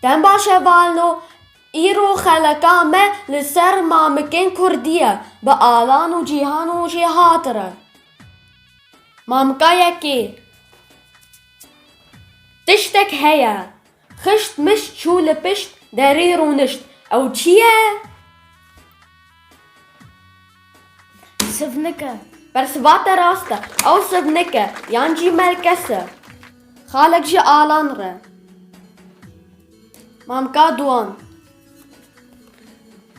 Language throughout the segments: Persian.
دم باشه والنو ایرو خلقا me لسر مامکین کردیه با آلان و جیهان و جیهات ره مامکا یکی تشتك هيا خشت مشت شو لبشت دارير ونشت او چیه؟ سفنكة برسبات راسته او سبنكه يانجي مركسه خالق جي آلان ره مامكا دوان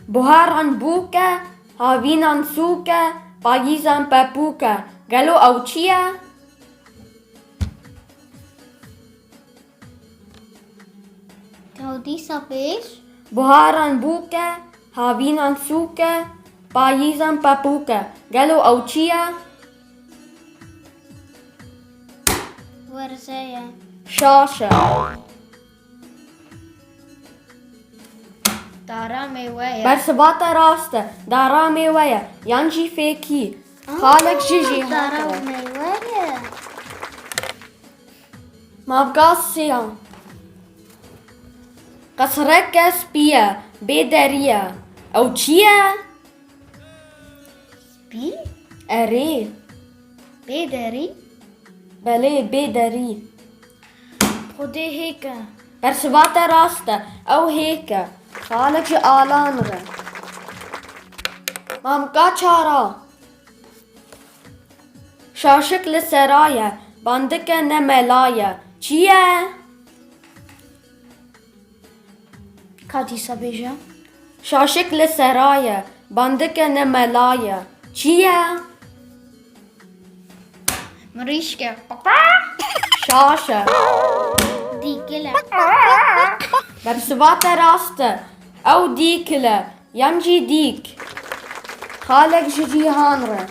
بوهاران بوكا هاوينان سوكا بايزان بابوكا قالو او چیه؟ كودي سابيش بوهاران بوكا هاوينان سوكا بايزان بابوكا قالو او چیه؟ ورزايا شاشه دارا ميوايا برسبات راسته دارا ميويا يانجي فيكي خالق جيجي دارا هاتره ميوايا مابقاسيا قصرك سبيا بيداريا او چيه؟ بي اري بيداري بلي بيداري خدي هيك برسبات راسته او هيك خالق جي آلان ره مامكا چارا شاشك لسرايا باندك نملايا چيه؟ كودي سابيجا شاشك لسرايا باندك نملايا چيه؟ مريشكا شاشه ديكلا برسبات راسته او ديكله ينجي ديك خالق جيهان ره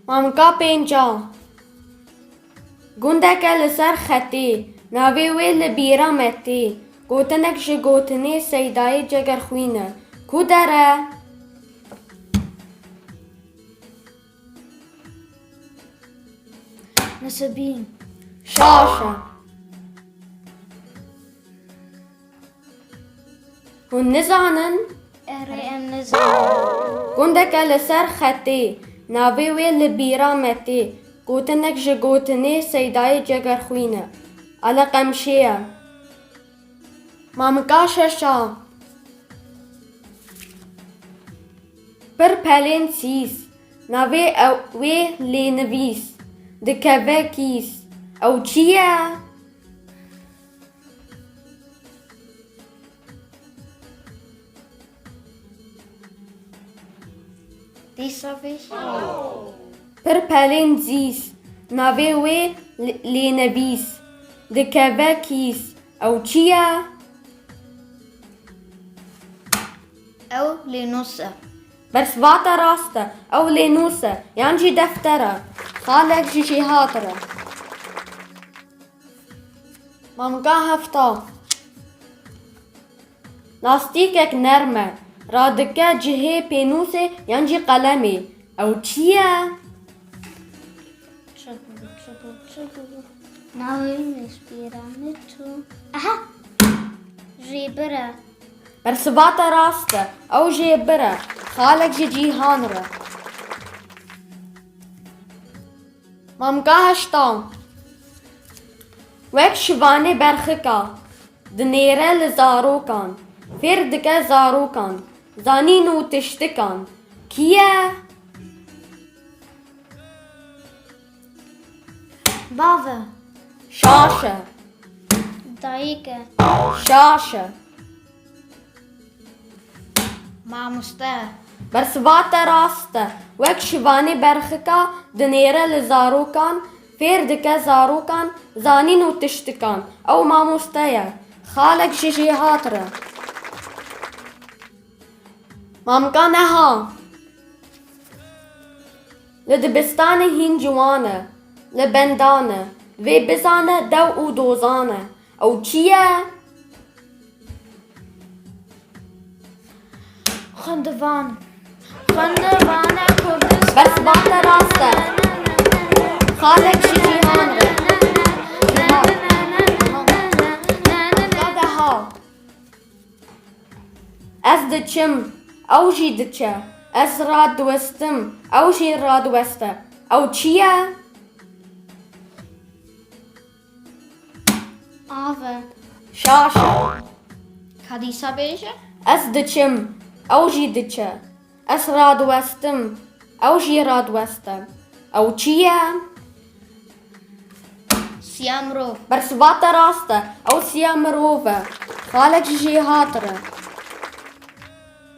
مامكا پنجا گندك لسر خطي ناوي وي لبيرا متي گوتنك جي گوتني سيداي جگر خوينه كو داره نسبين شاشه هون نزانن اري ام نزل گندك لسر خطي ناوي وي لبيرا متي گوتنك جي گوتني سيداي جگر خوينه على قمشيه مامكا ششا پر پلين سيس ناوي او وي لينويس دكبه كيس او چيه؟ دي سابيش پر پلين زيس ناوي وي لينويس دكبه كيس او چيه؟ او لنصة برسبات راسته او لينوسه يانجي دفتره خالق جيجي هاتره مامكا هفتا لاستيكك نرمه رادكه جهه بينوسه يانجي قلمي او چيه؟ ناوي نسبيرانتو اها جيبرا برسبات راسته او جيبره خالق جيجي هانره مامكا هشتا وك شواني برخكا دنيره لزاروكان فردكه زاروكان زانينو تشتكان كيه؟ بابا شاشه دايكا شاشه مع مستاه برسبات راسته وك شواني برخكا دنيره لزاروكان فردكه زاروكان زانينو تشتكان او ماموستايا خالق جيجي هاتره مامكا نها لدبستان هين جوانه لبندانه وی بزانه دو او دوزانه او چیه؟ خندوان کردستان بس بات راسته خالق جیهان از دچم او جی دچه از راد وستم او جی راد وسته او چیه؟ آوه شاشه کدیسا بیشه از دچم او جی دچه از راد وستم او جی راد وسته او چیه؟ سیام رو برسبات راسته او سیاه مروفه خالق جی هاتره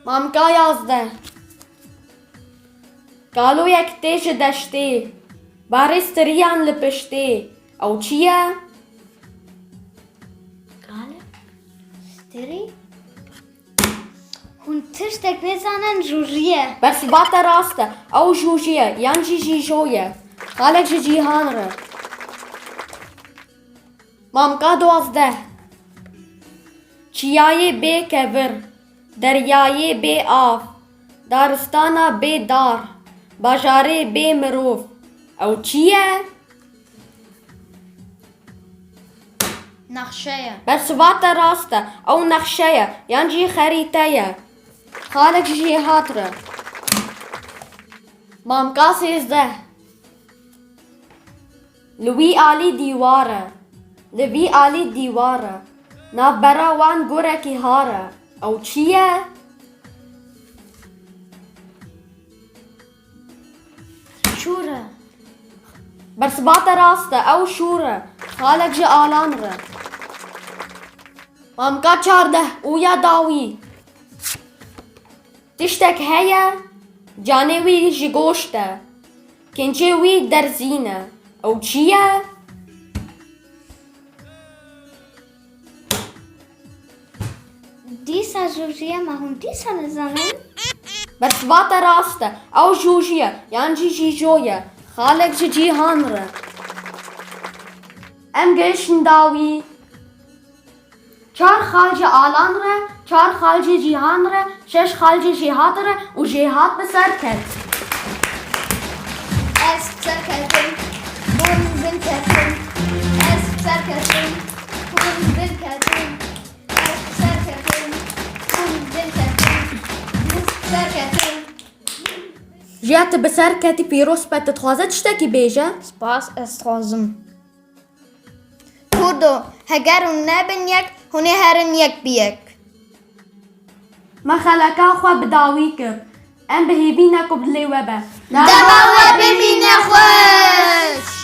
مامکا 11 قالو یک تیش دشتی باریست ریان لپشتی او چیه؟ گاله ستری هون تشتک نزانن جوجیه برسبات راسته او جوجیه یان جی جویه خالق جیهان ره مامکا 12 چیای بی کبر دریای بی آف دارستانا بی دار باجاره بی مروف او چیه؟ نقشه برسبات راسته او نقشه یان جی خریطه خالق جی هاتره مامکا 13 لوی آلی دیواره لوی آلی دیواره ناف برا وان گوره کی هاره او چیه؟ شوره برسبات راسته او شوره خالق جی آلان ره مامکا 14 اویا داوی تشتک هیا جانه وی جی گوشته کنچه وی در زینه او چیه؟ دیسا جوجیه ما هون دیسا نزانن برسبات راسته او جوجیه یان جی جویه خالق جی جیهان ره ام گشن داوی 4 خالج آلان ره 4 خالج جیهان ره 6 خالج جیهات ره و جیهات بسر کت اس سرکتن بون بنکتن اس سرکتن بون بنکتن اس سرکتن بون بنکتن سرکتن جیهات بسر کتی پیروس بد تخوازه تشتکی بیجه سپاس استرازم کردو هگرون نبن یک هونه هرن یک بیک ما خلقا خواه بداوی کرد ام بهیبی نکو بدلی وبه دبا و ببینه خوش